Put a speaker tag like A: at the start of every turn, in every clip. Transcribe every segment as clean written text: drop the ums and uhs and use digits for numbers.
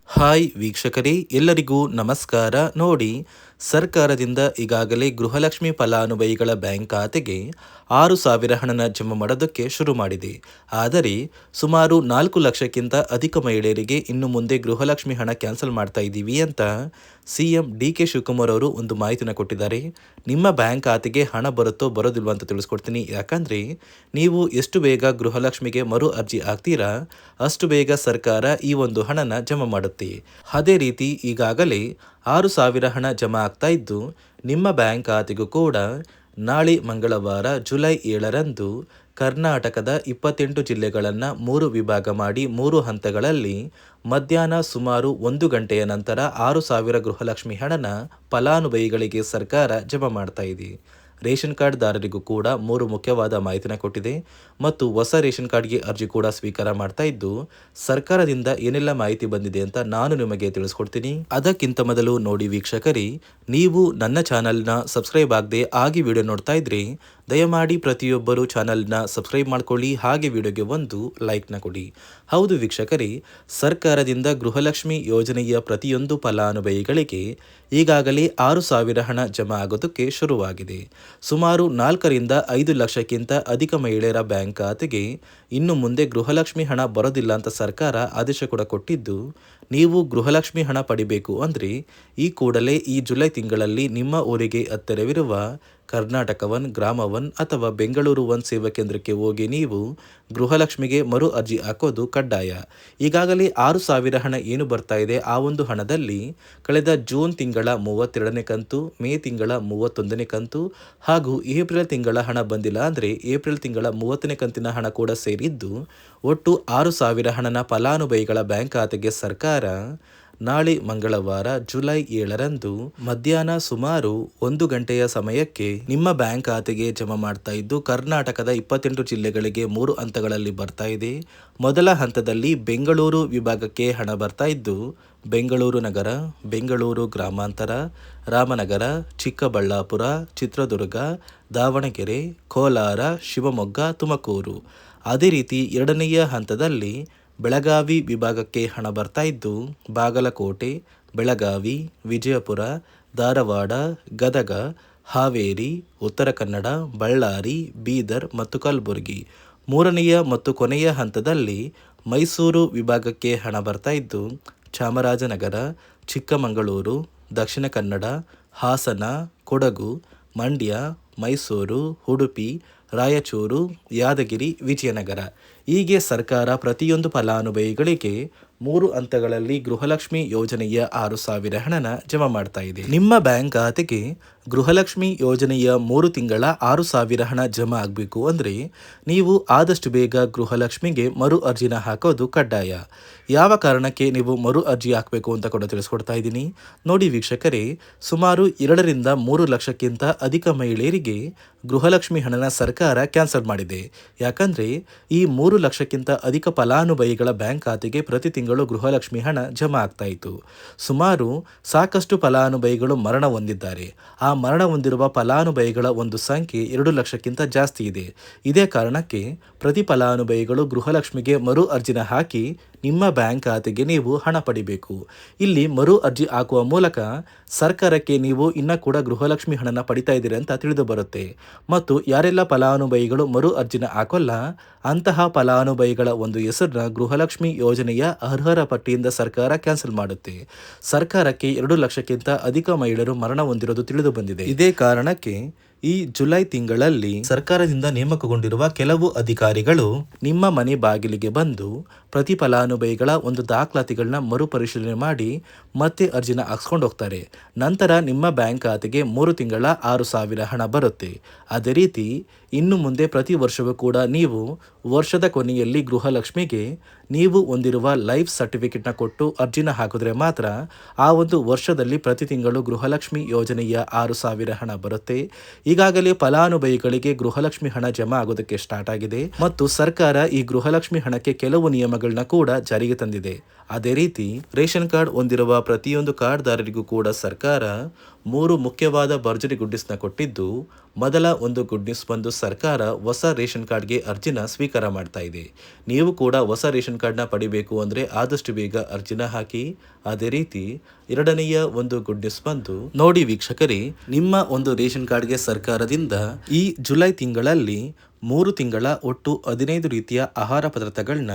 A: Hi ವೀಕ್ಷಕರೇ, ಎಲ್ಲರಿಗೂ ನಮಸ್ಕಾರ. ನೋಡಿ, ಸರ್ಕಾರದಿಂದ ಈಗಾಗಲೇ ಗೃಹಲಕ್ಷ್ಮಿ ಫಲಾನುಭವಿಗಳ ಬ್ಯಾಂಕ್ ಖಾತೆಗೆ 6,000 ಹಣನ ಜಮಾ ಮಾಡೋದಕ್ಕೆ ಶುರು ಮಾಡಿದೆ. ಆದರೆ ಸುಮಾರು 4 ಲಕ್ಷಕ್ಕಿಂತ ಅಧಿಕ ಮಹಿಳೆಯರಿಗೆ ಇನ್ನು ಮುಂದೆ ಗೃಹಲಕ್ಷ್ಮಿ ಹಣ ಕ್ಯಾನ್ಸಲ್ ಮಾಡ್ತಾ ಇದ್ದೀವಿ ಅಂತ ಸಿಎಂ ಡಿ.ಕೆ. ಶಿವಕುಮಾರ್ ಅವರು ಒಂದು ಮಾಹಿತಿನ ಕೊಟ್ಟಿದ್ದಾರೆ. ನಿಮ್ಮ ಬ್ಯಾಂಕ್ ಖಾತೆಗೆ ಹಣ ಬರುತ್ತೋ ಬರೋದಿಲ್ವ ಅಂತ ತಿಳಿಸ್ಕೊಡ್ತೀನಿ. ಯಾಕಂದರೆ ನೀವು ಎಷ್ಟು ಬೇಗ ಗೃಹಲಕ್ಷ್ಮಿಗೆ ಮರು ಅರ್ಜಿ ಹಾಕ್ತೀರಾ ಅಷ್ಟು ಬೇಗ ಸರ್ಕಾರ ಈ ಒಂದು ಹಣನ ಜಮಾ ಮಾಡುತ್ತೆ. ಅದೇ ರೀತಿ ಈಗಾಗಲೇ 6,000 ಹಣ ಜಮಾ ಆಗ್ತಾ ಇದ್ದು, ನಿಮ್ಮ ಬ್ಯಾಂಕ್ ಖಾತೆಗೂ ಕೂಡ ನಾಳೆ ಮಂಗಳವಾರ ಜುಲೈ 7ರಂದು ಕರ್ನಾಟಕದ 28 ಜಿಲ್ಲೆಗಳನ್ನು 3 ವಿಭಾಗ ಮಾಡಿ 3 ಹಂತಗಳಲ್ಲಿ ಮಧ್ಯಾಹ್ನ ಸುಮಾರು 1 ಗಂಟೆಯ ನಂತರ 6,000 ಗೃಹಲಕ್ಷ್ಮಿ ಹಣನ ಫಲಾನುಭವಿಗಳಿಗೆ ಸರ್ಕಾರ ಜಮಾ ಮಾಡ್ತಾ ಇದೆ. ರೇಷನ್ ಕಾರ್ಡ್ದಾರರಿಗೂ ಕೂಡ 3 ಮುಖ್ಯವಾದ ಮಾಹಿತಿನ ಕೊಟ್ಟಿದೆ ಮತ್ತು ಹೊಸ ರೇಷನ್ ಕಾರ್ಡ್ಗೆ ಅರ್ಜಿ ಕೂಡ ಸ್ವೀಕಾರ ಮಾಡ್ತಾ ಇದ್ದು, ಸರ್ಕಾರದಿಂದ ಏನೆಲ್ಲ ಮಾಹಿತಿ ಬಂದಿದೆ ಅಂತ ನಾನು ನಿಮಗೆ ತಿಳಿಸ್ಕೊಡ್ತೀನಿ. ಅದಕ್ಕಿಂತ ಮೊದಲು ನೋಡಿ ವೀಕ್ಷಕರೇ, ನೀವು ನನ್ನ ಚಾನಲ್ನ ಸಬ್ಸ್ಕ್ರೈಬ್ ಆಗದೆ ಹಾಗೆ ವಿಡಿಯೋ ನೋಡ್ತಾ ಇದ್ರೆ ದಯಮಾಡಿ ಪ್ರತಿಯೊಬ್ಬರು ಚಾನಲ್ನ ಸಬ್ಸ್ಕ್ರೈಬ್ ಮಾಡ್ಕೊಳ್ಳಿ, ಹಾಗೆ ವಿಡಿಯೋಗೆ ಒಂದು ಲೈಕ್ನ ಕೊಡಿ. ಹೌದು ವೀಕ್ಷಕರೇ, ಸರ್ಕಾರದಿಂದ ಗೃಹಲಕ್ಷ್ಮಿ ಯೋಜನೆಯ ಪ್ರತಿಯೊಂದು ಫಲಾನುಭವಿಗಳಿಗೆ ಈಗಾಗಲೇ 6,000 ಹಣ ಜಮಾ ಆಗೋದಕ್ಕೆ ಶುರುವಾಗಿದೆ. ಸುಮಾರು 4ರಿಂದ 5 ಲಕ್ಷಕ್ಕಿಂತ ಅಧಿಕ ಮಹಿಳೆಯರ ಬ್ಯಾಂಕ್ ಖಾತೆಗೆ ಇನ್ನು ಮುಂದೆ ಗೃಹಲಕ್ಷ್ಮಿ ಹಣ ಬರೋದಿಲ್ಲ ಅಂತ ಸರ್ಕಾರ ಆದೇಶ ಕೂಡ ಕೊಟ್ಟಿದ್ದು, ನೀವು ಗೃಹಲಕ್ಷ್ಮಿ ಹಣ ಪಡಿಬೇಕು ಅಂದರೆ ಈ ಕೂಡಲೇ ಈ ಜುಲೈ ತಿಂಗಳಲ್ಲಿ ನಿಮ್ಮ ಊರಿಗೆ ಹತ್ತಿರವಿರುವ ಕರ್ನಾಟಕ ಒನ್, ಗ್ರಾಮ ಒನ್ ಅಥವಾ ಬೆಂಗಳೂರು ಒನ್ ಸೇವಾ ಕೇಂದ್ರಕ್ಕೆ ಹೋಗಿ ನೀವು ಗೃಹಲಕ್ಷ್ಮಿಗೆ ಮರು ಅರ್ಜಿ ಹಾಕೋದು ಕಡ್ಡಾಯ. ಈಗಾಗಲೇ 6,000 ಹಣ ಏನು ಬರ್ತಾ ಇದೆ, ಆ ಒಂದು ಹಣದಲ್ಲಿ ಕಳೆದ ಜೂನ್ ತಿಂಗಳ 32ನೇ ಕಂತು, ಮೇ ತಿಂಗಳ 31ನೇ ಕಂತು ಹಾಗೂ ಏಪ್ರಿಲ್ ತಿಂಗಳ ಹಣ ಬಂದಿಲ್ಲ ಅಂದರೆ ಏಪ್ರಿಲ್ ತಿಂಗಳ 30ನೇ ಕಂತಿನ ಹಣ ಕೂಡ ಸೇರಿದ್ದು, ಒಟ್ಟು 6,000 ಹಣನ ಫಲಾನುಭವಿಗಳ ಬ್ಯಾಂಕ್ ಖಾತೆಗೆ ಸರ್ಕಾರ ನಾಳೆ ಮಂಗಳವಾರ ಜುಲೈ 7ರಂದು ಮಧ್ಯಾಹ್ನ ಸುಮಾರು 1 ಗಂಟೆಯ ಸಮಯಕ್ಕೆ ನಿಮ್ಮ ಬ್ಯಾಂಕ್ ಖಾತೆಗೆ ಜಮಾ ಮಾಡ್ತಾ ಇದ್ದು, ಕರ್ನಾಟಕದ 28 ಜಿಲ್ಲೆಗಳಿಗೆ 3 ಹಂತಗಳಲ್ಲಿ ಬರ್ತಾ ಇದೆ. ಮೊದಲ ಹಂತದಲ್ಲಿ ಬೆಂಗಳೂರು ವಿಭಾಗಕ್ಕೆ ಹಣ ಬರ್ತಾ ಇದ್ದು, ಬೆಂಗಳೂರು ನಗರ, ಬೆಂಗಳೂರು ಗ್ರಾಮಾಂತರ, ರಾಮನಗರ, ಚಿಕ್ಕಬಳ್ಳಾಪುರ, ಚಿತ್ರದುರ್ಗ, ದಾವಣಗೆರೆ, ಕೋಲಾರ, ಶಿವಮೊಗ್ಗ, ತುಮಕೂರು. ಅದೇ ರೀತಿ ಎರಡನೆಯ ಹಂತದಲ್ಲಿ ಬೆಳಗಾವಿ ವಿಭಾಗಕ್ಕೆ ಹಣ ಬರ್ತಾ ಇದ್ದು, ಬಾಗಲಕೋಟೆ, ಬೆಳಗಾವಿ, ವಿಜಯಪುರ, ಧಾರವಾಡ, ಗದಗ, ಹಾವೇರಿ, ಉತ್ತರ ಕನ್ನಡ, ಬಳ್ಳಾರಿ, ಬೀದರ್ ಮತ್ತು ಕಲಬುರಗಿ. ಮೂರನೆಯ ಮತ್ತು ಕೊನೆಯ ಹಂತದಲ್ಲಿ ಮೈಸೂರು ವಿಭಾಗಕ್ಕೆ ಹಣ ಬರ್ತಾ ಇದ್ದು, ಚಾಮರಾಜನಗರ, ಚಿಕ್ಕಮಗಳೂರು, ದಕ್ಷಿಣ ಕನ್ನಡ, ಹಾಸನ, ಕೊಡಗು, ಮಂಡ್ಯ, ಮೈಸೂರು, ಉಡುಪಿ, ರಾಯಚೂರು, ಯಾದಗಿರಿ, ವಿಜಯನಗರ. ಹೀಗೆ ಸರ್ಕಾರ ಪ್ರತಿಯೊಂದು ಫಲಾನುಭವಿಗಳಿಗೆ 3 ಹಂತಗಳಲ್ಲಿ ಗೃಹಲಕ್ಷ್ಮಿ ಯೋಜನೆಯ 6,000 ಹಣನ ಜಮಾ ಮಾಡ್ತಾ ಇದೆ. ನಿಮ್ಮ ಬ್ಯಾಂಕ್ ಖಾತೆಗೆ ಗೃಹಲಕ್ಷ್ಮಿ ಯೋಜನೆಯ 3 ತಿಂಗಳ 6,000 ಹಣ ಜಮಾ ಆಗಬೇಕು ಅಂದರೆ ನೀವು ಆದಷ್ಟು ಬೇಗ ಗೃಹಲಕ್ಷ್ಮಿಗೆ ಮರು ಅರ್ಜಿನ ಹಾಕೋದು ಕಡ್ಡಾಯ. ಯಾವ ಕಾರಣಕ್ಕೆ ನೀವು ಮರು ಅರ್ಜಿ ಹಾಕಬೇಕು ಅಂತ ಕೂಡ ತಿಳಿಸ್ಕೊಡ್ತಾ ಇದ್ದೀನಿ. ನೋಡಿ ವೀಕ್ಷಕರೇ, ಸುಮಾರು 2ರಿಂದ 3 ಲಕ್ಷಕ್ಕಿಂತ ಅಧಿಕ ಮಹಿಳೆಯರಿಗೆ ಗೃಹಲಕ್ಷ್ಮಿ ಹಣನ ಸರ್ಕಾರ ಕ್ಯಾನ್ಸಲ್ ಮಾಡಿದೆ. ಯಾಕಂದರೆ ಈ 3 ಲಕ್ಷಕ್ಕಿಂತ ಅಧಿಕ ಫಲಾನುಭವಿಗಳ ಬ್ಯಾಂಕ್ ಖಾತೆಗೆ ಪ್ರತಿ ತಿಂಗಳು ಗೃಹಲಕ್ಷ್ಮಿ ಹಣ ಜಮಾ ಆಗ್ತಾ ಇತ್ತು. ಸುಮಾರು ಸಾಕಷ್ಟು ಫಲಾನುಭವಿಗಳು ಮರಣ ಹೊಂದಿದ್ದಾರೆ. ಆ ಮರಣ ಹೊಂದಿರುವ ಫಲಾನುಭವಿಗಳ ಒಂದು ಸಂಖ್ಯೆ 2 ಲಕ್ಷಕ್ಕಿಂತ ಜಾಸ್ತಿ ಇದೆ. ಇದೇ ಕಾರಣಕ್ಕೆ ಪ್ರತಿ ಫಲಾನುಭವಿಗಳು ಗೃಹಲಕ್ಷ್ಮಿಗೆ ಮರು ಅರ್ಜಿನ ಹಾಕಿ ನಿಮ್ಮ ಬ್ಯಾಂಕ್ ಖಾತೆಗೆ ನೀವು ಹಣ ಪಡಿಬೇಕು. ಇಲ್ಲಿ ಮರು ಅರ್ಜಿ ಹಾಕುವ ಮೂಲಕ ಸರ್ಕಾರಕ್ಕೆ ನೀವು ಇನ್ನೂ ಕೂಡ ಗೃಹಲಕ್ಷ್ಮಿ ಹಣನ ಪಡಿತಾ ಇದ್ದೀರಿ ಅಂತ ತಿಳಿದು ಬರುತ್ತೆ. ಮತ್ತು ಯಾರೆಲ್ಲ ಫಲಾನುಭವಿಗಳು ಮರು ಅರ್ಜಿನ ಹಾಕೋಲ್ಲ ಅಂತಹ ಫಲಾನುಭವಿಗಳ ಒಂದು ಹೆಸರನ್ನ ಗೃಹಲಕ್ಷ್ಮಿ ಯೋಜನೆಯ ಅರ್ಹರ ಪಟ್ಟಿಯಿಂದ ಸರ್ಕಾರ ಕ್ಯಾನ್ಸಲ್ ಮಾಡುತ್ತೆ. ಸರ್ಕಾರಕ್ಕೆ 2 ಲಕ್ಷಕ್ಕಿಂತ ಅಧಿಕ ಮಹಿಳೆಯರು ಮರಣ ಹೊಂದಿರೋದು ತಿಳಿದು ಬಂದಿದೆ. ಇದೇ ಕಾರಣಕ್ಕೆ ಈ ಜುಲೈ ತಿಂಗಳಲ್ಲಿ ಸರ್ಕಾರದಿಂದ ನೇಮಕಗೊಂಡಿರುವ ಕೆಲವು ಅಧಿಕಾರಿಗಳು ನಿಮ್ಮ ಮನೆ ಬಾಗಿಲಿಗೆ ಬಂದು ಪ್ರತಿ ಫಲಾನುಭವಿಗಳ ಒಂದು ದಾಖಲಾತಿಗಳನ್ನ ಮರುಪರಿಶೀಲನೆ ಮಾಡಿ ಮತ್ತೆ ಅರ್ಜಿನ ಹಾಕ್ಸ್ಕೊಂಡು ಹೋಗ್ತಾರೆ. ನಂತರ ನಿಮ್ಮ ಬ್ಯಾಂಕ್ ಖಾತೆಗೆ 3 ತಿಂಗಳ 6,000 ಹಣ ಬರುತ್ತೆ. ಅದೇ ರೀತಿ ಇನ್ನು ಮುಂದೆ ಪ್ರತಿ ವರ್ಷವೂ ಕೂಡ ನೀವು ವರ್ಷದ ಕೊನೆಯಲ್ಲಿ ಗೃಹಲಕ್ಷ್ಮಿಗೆ ನೀವು ಹೊಂದಿರುವ ಲೈಫ್ ಸರ್ಟಿಫಿಕೇಟ್ನ ಕೊಟ್ಟು ಅರ್ಜಿನ ಹಾಕಿದ್ರೆ ಮಾತ್ರ ಆ ಒಂದು ವರ್ಷದಲ್ಲಿ ಪ್ರತಿ ತಿಂಗಳು ಗೃಹಲಕ್ಷ್ಮಿ ಯೋಜನೆಯ 6,000 ಹಣ ಬರುತ್ತೆ. ಈಗಾಗಲೇ ಫಲಾನುಭವಿಗಳಿಗೆ ಗೃಹಲಕ್ಷ್ಮಿ ಹಣ ಜಮಾ ಆಗೋದಕ್ಕೆ ಸ್ಟಾರ್ಟ್ ಆಗಿದೆ ಮತ್ತು ಸರ್ಕಾರ ಈ ಗೃಹಲಕ್ಷ್ಮಿ ಹಣಕ್ಕೆ ಕೆಲವು ನಿಯಮಗಳನ್ನ ಕೂಡ ಜಾರಿಗೆ ತಂದಿದೆ. ಅದೇ ರೀತಿ ರೇಷನ್ ಕಾರ್ಡ್ ಹೊಂದಿರುವ ಪ್ರತಿಯೊಂದು ಕಾರ್ಡ್ದಾರರಿಗೂ ಕೂಡ ಸರ್ಕಾರ ಮೂರು ಮುಖ್ಯವಾದ ಭರ್ಜರಿ ಗುಡ್ ನ್ಯೂಸ್ನ ಕೊಟ್ಟಿದ್ದು, ಮೊದಲ ಒಂದು ಗುಡ್ ನ್ಯೂಸ್ ಬಂದು ಸರ್ಕಾರ ಹೊಸ ರೇಷನ್ ಕಾರ್ಡ್ಗೆ ಅರ್ಜಿನ ಸ್ವೀಕಾರ ಮಾಡ್ತಾ ಇದೆ. ನೀವು ಕೂಡ ಹೊಸ ರೇಷನ್ ಕಾರ್ಡ್ನ ಪಡಿಬೇಕು ಅಂದರೆ ಆದಷ್ಟು ಬೇಗ ಅರ್ಜಿನ ಹಾಕಿ. ಅದೇ ರೀತಿ ಎರಡನೆಯ ಒಂದು ಗುಡ್ ನ್ಯೂಸ್ ಬಂದು ನೋಡಿ ವೀಕ್ಷಕರೇ, ನಿಮ್ಮ ಒಂದು ರೇಷನ್ ಕಾರ್ಡ್ಗೆ ಸರ್ಕಾರದಿಂದ ಈ ಜುಲೈ ತಿಂಗಳಲ್ಲಿ 3 ತಿಂಗಳ ಒಟ್ಟು 15 ರೀತಿಯ ಆಹಾರ ಪದಾರ್ಥಗಳನ್ನ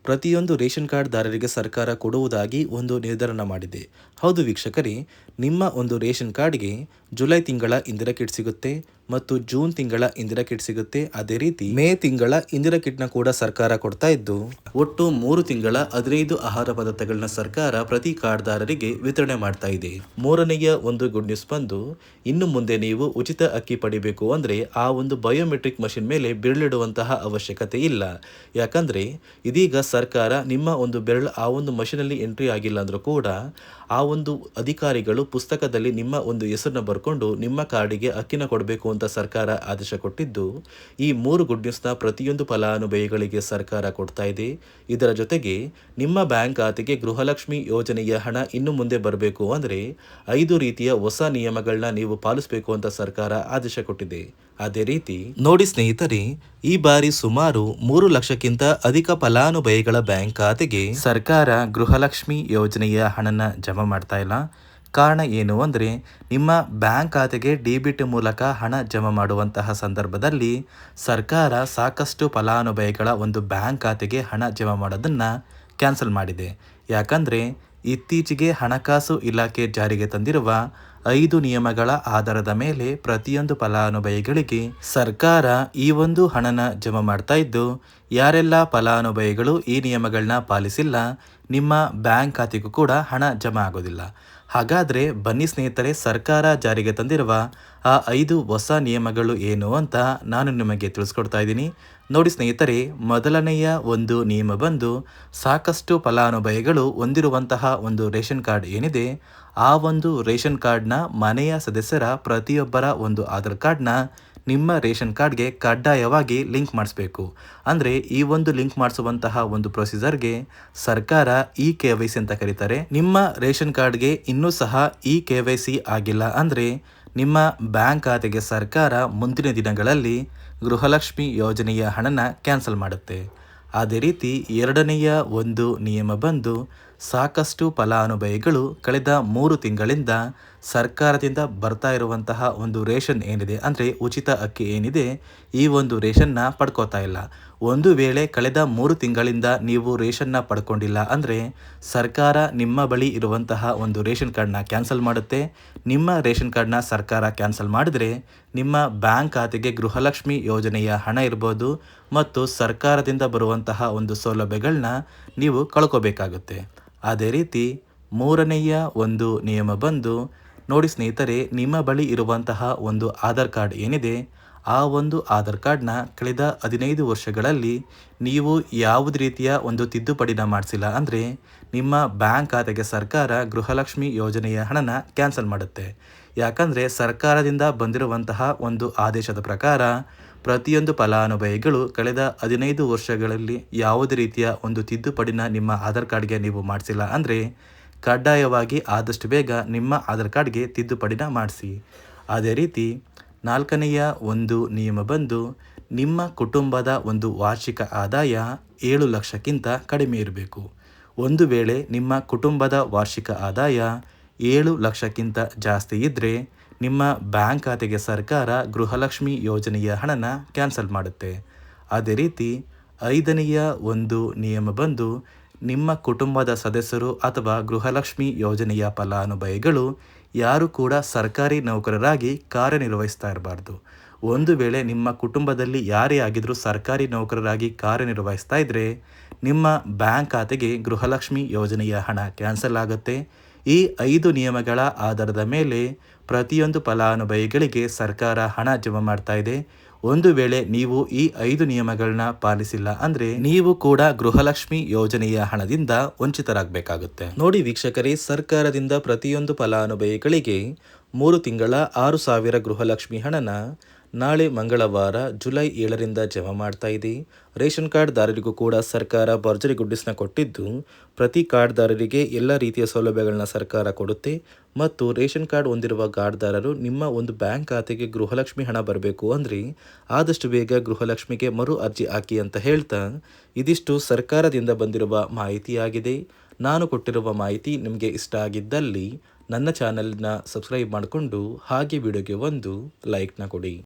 A: ಪ್ರತಿಯೊಂದು ರೇಷನ್ ಕಾರ್ಡ್ದಾರರಿಗೆ ಸರ್ಕಾರ ಕೊಡುವುದಾಗಿ ಒಂದು ನಿರ್ಧಾರ ಮಾಡಿದೆ. ಹೌದು ವೀಕ್ಷಕರೇ, ನಿಮ್ಮ ಒಂದು ರೇಷನ್ ಕಾರ್ಡ್ಗೆ ಜುಲೈ ತಿಂಗಳ ಇಂದಿರಾ ಕಿಟ್ ಸಿಗುತ್ತೆ ಮತ್ತು ಜೂನ್ ತಿಂಗಳ ಇಂದಿರಾ ಕಿಟ್ ಸಿಗುತ್ತೆ. ಅದೇ ರೀತಿ ಮೇ ತಿಂಗಳ ಇಂದಿರಾ ಕಿಟ್ನ ಕೂಡ ಸರ್ಕಾರ ಕೊಡ್ತಾ ಇದ್ದು, ಒಟ್ಟು 3 ತಿಂಗಳ 15 ಆಹಾರ ಪದಾರ್ಥಗಳನ್ನ ಸರ್ಕಾರ ಪ್ರತಿ ಕಾರ್ಡ್ದಾರರಿಗೆ ವಿತರಣೆ ಮಾಡ್ತಾ ಇದೆ. ಮೂರನೆಯ ಒಂದು ಗುಡ್ ನ್ಯೂಸ್ ಬಂದು, ಇನ್ನು ಮುಂದೆ ನೀವು ಉಚಿತ ಅಕ್ಕಿ ಪಡಿಬೇಕು ಅಂದ್ರೆ ಆ ಒಂದು ಬಯೋಮೆಟ್ರಿಕ್ ಮಷಿನ್ ಮೇಲೆ ಬೆರಳಿಡುವಂತಹ ಅವಶ್ಯಕತೆ ಇಲ್ಲ. ಯಾಕಂದ್ರೆ ಇದೀಗ ಸರ್ಕಾರ ನಿಮ್ಮ ಒಂದು ಬೆರಳು ಆ ಒಂದು ಮಷಿನಲ್ಲಿ ಎಂಟ್ರಿ ಆಗಿಲ್ಲ ಅಂದ್ರೂ ಕೂಡ ಆ ಒಂದು ಅಧಿಕಾರಿಗಳು ಪುಸ್ತಕದಲ್ಲಿ ನಿಮ್ಮ ಒಂದು ಹೆಸರನ್ನ ಬರ್ಕೊಂಡು ನಿಮ್ಮ ಕಾರ್ಡಿಗೆ ಅಕ್ಕಿನ ಕೊಡಬೇಕು ಅಂತ ಸರ್ಕಾರ ಆದೇಶ ಕೊಟ್ಟಿದ್ದು, ಈ 3 ಗುಡ್ ನ್ಯೂಸ್ನ ಪ್ರತಿಯೊಂದು ಫಲಾನುಭವಿಗಳಿಗೆ ಸರ್ಕಾರ ಕೊಡ್ತಾ ಇದೆ. ಇದರ ಜೊತೆಗೆ ನಿಮ್ಮ ಬ್ಯಾಂಕ್ ಖಾತೆಗೆ ಗೃಹಲಕ್ಷ್ಮಿ ಯೋಜನೆಯ ಹಣ ಇನ್ನು ಮುಂದೆ ಬರಬೇಕು ಅಂದರೆ 5 ರೀತಿಯ ಹೊಸ ನಿಯಮಗಳನ್ನ ನೀವು ಪಾಲಿಸಬೇಕು ಅಂತ ಸರ್ಕಾರ ಆದೇಶ ಕೊಟ್ಟಿದೆ. ಅದೇ ರೀತಿ ನೋಡಿ ಸ್ನೇಹಿತರೆ, ಈ ಬಾರಿ ಸುಮಾರು 3 ಲಕ್ಷಕ್ಕಿಂತ ಅಧಿಕ ಫಲಾನುಭವಿಗಳ ಬ್ಯಾಂಕ್ ಖಾತೆಗೆ ಸರ್ಕಾರ ಗೃಹಲಕ್ಷ್ಮಿ ಯೋಜನೆಯ ಹಣನ ಜಮಾ ಮಾಡ್ತಾ ಇಲ್ಲ. ಕಾರಣ ಏನು ಅಂದರೆ, ನಿಮ್ಮ ಬ್ಯಾಂಕ್ ಖಾತೆಗೆ ಡೆಬಿಟ್ ಮೂಲಕ ಹಣ ಜಮಾ ಮಾಡುವಂತಹ ಸಂದರ್ಭದಲ್ಲಿ ಸರ್ಕಾರ ಸಾಕಷ್ಟು ಫಲಾನುಭವಿಗಳ ಒಂದು ಬ್ಯಾಂಕ್ ಖಾತೆಗೆ ಹಣ ಜಮಾ ಮಾಡೋದನ್ನು ಕ್ಯಾನ್ಸಲ್ ಮಾಡಿದೆ. ಯಾಕಂದರೆ ಇತ್ತೀಚೆಗೆ ಹಣಕಾಸು ಇಲಾಖೆ ಜಾರಿಗೆ ತಂದಿರುವ 5 ನಿಯಮಗಳ ಆಧಾರದ ಮೇಲೆ ಪ್ರತಿಯೊಂದು ಫಲಾನುಭವಿಗಳಿಗೆ ಸರ್ಕಾರ ಈ ಒಂದು ಹಣನ ಜಮಾ ಮಾಡ್ತಾ ಇದ್ದು, ಯಾರೆಲ್ಲ ಫಲಾನುಭವಿಗಳು ಈ ನಿಯಮಗಳನ್ನ ಪಾಲಿಸಿಲ್ಲ ನಿಮ್ಮ ಬ್ಯಾಂಕ್ ಖಾತೆಗೂ ಕೂಡ ಹಣ ಜಮಾ ಆಗೋದಿಲ್ಲ. ಹಾಗಾದರೆ ಬನ್ನಿ ಸ್ನೇಹಿತರೆ, ಸರ್ಕಾರ ಜಾರಿಗೆ ತಂದಿರುವ ಆ 5 ಹೊಸ ನಿಯಮಗಳು ಏನು ಅಂತ ನಾನು ನಿಮಗೆ ತಿಳಿಸ್ಕೊಡ್ತಾ ಇದ್ದೀನಿ. ನೋಡಿ ಸ್ನೇಹಿತರೆ, ಮೊದಲನೆಯ ಒಂದು ನಿಯಮ ಬಂದು, ಸಾಕಷ್ಟು ಫಲಾನುಭವಿಗಳು ಹೊಂದಿರುವಂತಹ ಒಂದು ರೇಷನ್ ಕಾರ್ಡ್ ಏನಿದೆ, ಆ ಒಂದು ರೇಷನ್ ಕಾರ್ಡ್ನ ಮನೆಯ ಸದಸ್ಯರ ಪ್ರತಿಯೊಬ್ಬರ ಒಂದು ಆಧಾರ್ ಕಾರ್ಡ್ನ ನಿಮ್ಮ ರೇಷನ್ ಕಾರ್ಡ್ಗೆ ಕಡ್ಡಾಯವಾಗಿ ಲಿಂಕ್ ಮಾಡಿಸ್ಬೇಕು. ಅಂದರೆ ಈ ಒಂದು ಲಿಂಕ್ ಮಾಡಿಸುವಂತಹ ಒಂದು ಪ್ರೊಸೀಜರ್ಗೆ ಸರ್ಕಾರ KYC ಅಂತ ಕರೀತಾರೆ. ನಿಮ್ಮ ರೇಷನ್ ಕಾರ್ಡ್ಗೆ ಇನ್ನೂ ಸಹ KYC ಆಗಿಲ್ಲ ಅಂದರೆ ನಿಮ್ಮ ಬ್ಯಾಂಕ್ ಖಾತೆಗೆ ಸರ್ಕಾರ ಮುಂದಿನ ದಿನಗಳಲ್ಲಿ ಗೃಹಲಕ್ಷ್ಮಿ ಯೋಜನೆಯ ಹಣನ ಕ್ಯಾನ್ಸಲ್ ಮಾಡುತ್ತೆ. ಅದೇ ರೀತಿ ಎರಡನೆಯ ಒಂದು ನಿಯಮ ಬಂದು, ಸಾಕಷ್ಟು ಫಲಾನುಭವಿಗಳು ಕಳೆದ 3 ತಿಂಗಳಿಂದ ಸರ್ಕಾರದಿಂದ ಬರ್ತಾ ಇರುವಂತಹ ಒಂದು ರೇಷನ್ ಏನಿದೆ ಅಂದರೆ ಉಚಿತ ಅಕ್ಕಿ ಏನಿದೆ, ಈ ಒಂದು ರೇಷನ್ನ ಪಡ್ಕೋತಾ ಇಲ್ಲ. ಒಂದು ವೇಳೆ ಕಳೆದ 3 ತಿಂಗಳಿಂದ ನೀವು ರೇಷನ್ನ ಪಡ್ಕೊಂಡಿಲ್ಲ ಅಂದರೆ ಸರ್ಕಾರ ನಿಮ್ಮ ಬಳಿ ಇರುವಂತಹ ಒಂದು ರೇಷನ್ ಕಾರ್ಡ್ನ ಕ್ಯಾನ್ಸಲ್ ಮಾಡುತ್ತೆ. ನಿಮ್ಮ ರೇಷನ್ ಕಾರ್ಡ್ನ ಸರ್ಕಾರ ಕ್ಯಾನ್ಸಲ್ ಮಾಡಿದ್ರೆ ನಿಮ್ಮ ಬ್ಯಾಂಕ್ ಖಾತೆಗೆ ಗೃಹಲಕ್ಷ್ಮಿ ಯೋಜನೆಯ ಹಣ ಇರ್ಬೋದು ಮತ್ತು ಸರ್ಕಾರದಿಂದ ಬರುವಂತಹ ಒಂದು ಸೌಲಭ್ಯಗಳನ್ನ ನೀವು ಕಳ್ಕೋಬೇಕಾಗುತ್ತೆ. ಅದೇ ರೀತಿ ಮೂರನೆಯ ಒಂದು ನಿಯಮ ಬಂದು, ನೋಡಿ ಸ್ನೇಹಿತರೆ, ನಿಮ್ಮ ಬಳಿ ಇರುವಂತಹ ಒಂದು ಆಧಾರ್ ಕಾರ್ಡ್ ಏನಿದೆ, ಆ ಒಂದು ಆಧಾರ್ ಕಾರ್ಡ್ನ ಕಳೆದ 15 ವರ್ಷಗಳಲ್ಲಿ ನೀವು ಯಾವುದೇ ರೀತಿಯ ಒಂದು ತಿದ್ದುಪಡಿನ ಮಾಡಿಸಿಲ್ಲ ಅಂದರೆ ನಿಮ್ಮ ಬ್ಯಾಂಕ್ ಖಾತೆಗೆ ಸರ್ಕಾರ ಗೃಹಲಕ್ಷ್ಮಿ ಯೋಜನೆಯ ಹಣನ ಕ್ಯಾನ್ಸಲ್ ಮಾಡುತ್ತೆ. ಯಾಕಂದರೆ ಸರ್ಕಾರದಿಂದ ಬಂದಿರುವಂತಹ ಒಂದು ಆದೇಶದ ಪ್ರಕಾರ ಪ್ರತಿಯೊಂದು ಫಲಾನುಭವಿಗಳು ಕಳೆದ 15 ವರ್ಷಗಳಲ್ಲಿ ಯಾವುದೇ ರೀತಿಯ ಒಂದು ತಿದ್ದುಪಡಿನ ನಿಮ್ಮ ಆಧಾರ್ ಕಾರ್ಡ್ಗೆ ನೀವು ಮಾಡಿಸಿಲ್ಲ ಅಂದರೆ ಕಡ್ಡಾಯವಾಗಿ ಆದಷ್ಟು ಬೇಗ ನಿಮ್ಮ ಆಧಾರ್ ಕಾರ್ಡ್ಗೆ ತಿದ್ದುಪಡಿನ ಮಾಡಿಸಿ. ಅದೇ ರೀತಿ ನಾಲ್ಕನೆಯ ಒಂದು ನಿಯಮ ಬಂದು, ನಿಮ್ಮ ಕುಟುಂಬದ ಒಂದು ವಾರ್ಷಿಕ ಆದಾಯ 7 ಲಕ್ಷಕ್ಕಿಂತ ಕಡಿಮೆ ಇರಬೇಕು. ಒಂದು ವೇಳೆ ನಿಮ್ಮ ಕುಟುಂಬದ ವಾರ್ಷಿಕ ಆದಾಯ 7 ಲಕ್ಷಕ್ಕಿಂತ ಜಾಸ್ತಿ ಇದ್ದರೆ ನಿಮ್ಮ ಬ್ಯಾಂಕ್ ಖಾತೆಗೆ ಸರ್ಕಾರ ಗೃಹಲಕ್ಷ್ಮಿ ಯೋಜನೆಯ ಹಣನ ಕ್ಯಾನ್ಸಲ್ ಮಾಡುತ್ತೆ. ಅದೇ ರೀತಿ ಐದನೆಯ ಒಂದು ನಿಯಮ ಬಂದು, ನಿಮ್ಮ ಕುಟುಂಬದ ಸದಸ್ಯರು ಅಥವಾ ಗೃಹಲಕ್ಷ್ಮಿ ಯೋಜನೆಯ ಫಲಾನುಭವಿಗಳು ಯಾರು ಕೂಡ ಸರ್ಕಾರಿ ನೌಕರರಾಗಿ ಕಾರ್ಯನಿರ್ವಹಿಸ್ತಾ ಇರಬಾರ್ದು. ಒಂದು ವೇಳೆ ನಿಮ್ಮ ಕುಟುಂಬದಲ್ಲಿ ಯಾರೇ ಆಗಿದ್ರೂ ಸರ್ಕಾರಿ ನೌಕರರಾಗಿ ಕಾರ್ಯನಿರ್ವಹಿಸ್ತಾ ಇದ್ದರೆ ನಿಮ್ಮ ಬ್ಯಾಂಕ್ ಖಾತೆಗೆ ಗೃಹಲಕ್ಷ್ಮಿ ಯೋಜನೆಯ ಹಣ ಕ್ಯಾನ್ಸಲ್ ಆಗುತ್ತೆ. ಈ 5 ನಿಯಮಗಳ ಆಧಾರದ ಮೇಲೆ ಪ್ರತಿಯೊಂದು ಫಲಾನುಭವಿಗಳಿಗೆ ಸರ್ಕಾರ ಹಣ ಜಮಾ ಮಾಡ್ತಾ ಇದೆ. ಒಂದು ವೇಳೆ ನೀವು ಈ 5 ನಿಯಮಗಳನ್ನ ಪಾಲಿಸಿಲ್ಲ ಅಂದರೆ ನೀವು ಕೂಡ ಗೃಹಲಕ್ಷ್ಮಿ ಯೋಜನೆಯ ಹಣದಿಂದ ವಂಚಿತರಾಗಬೇಕಾಗುತ್ತೆ. ನೋಡಿ ವೀಕ್ಷಕರೇ, ಸರ್ಕಾರದಿಂದ ಪ್ರತಿಯೊಂದು ಫಲಾನುಭವಿಗಳಿಗೆ 3 ತಿಂಗಳ 6,000 ಗೃಹಲಕ್ಷ್ಮಿ ಹಣನ ನಾಳೆ ಮಂಗಳವಾರ ಜುಲೈ 7ರಿಂದ ಜಮಾ ಮಾಡ್ತಾ ಇದೆ. ರೇಷನ್ ಕಾರ್ಡ್ದಾರರಿಗೂ ಕೂಡ ಸರ್ಕಾರ ಭರ್ಜರಿ ಗುಡ್ಡಿಸ್ನ ಕೊಟ್ಟಿದ್ದು, ಪ್ರತಿ ಕಾರ್ಡ್ದಾರರಿಗೆ ಎಲ್ಲ ರೀತಿಯ ಸೌಲಭ್ಯಗಳನ್ನ ಸರ್ಕಾರ ಕೊಡುತ್ತೆ. ಮತ್ತು ರೇಷನ್ ಕಾರ್ಡ್ ಹೊಂದಿರುವ ಕಾರ್ಡ್ದಾರರು ನಿಮ್ಮ ಒಂದು ಬ್ಯಾಂಕ್ ಖಾತೆಗೆ ಗೃಹಲಕ್ಷ್ಮಿ ಹಣ ಬರಬೇಕು ಅಂದರೆ ಆದಷ್ಟು ಬೇಗ ಗೃಹಲಕ್ಷ್ಮಿಗೆ ಮರು ಅರ್ಜಿ ಹಾಕಿ ಅಂತ ಹೇಳ್ತಾ, ಇದಿಷ್ಟು ಸರ್ಕಾರದಿಂದ ಬಂದಿರುವ ಮಾಹಿತಿಯಾಗಿದೆ. ನಾನು ಕೊಟ್ಟಿರುವ ಮಾಹಿತಿ ನಿಮಗೆ ಇಷ್ಟ ಆಗಿದ್ದಲ್ಲಿ ನನ್ನ ಚಾನಲ್ನ ಸಬ್ಸ್ಕ್ರೈಬ್ ಮಾಡಿಕೊಂಡು ಹಾಗೆ ವಿಡಿಯೋಗೆ ಒಂದು ಲೈಕ್ನ ಕೊಡಿ.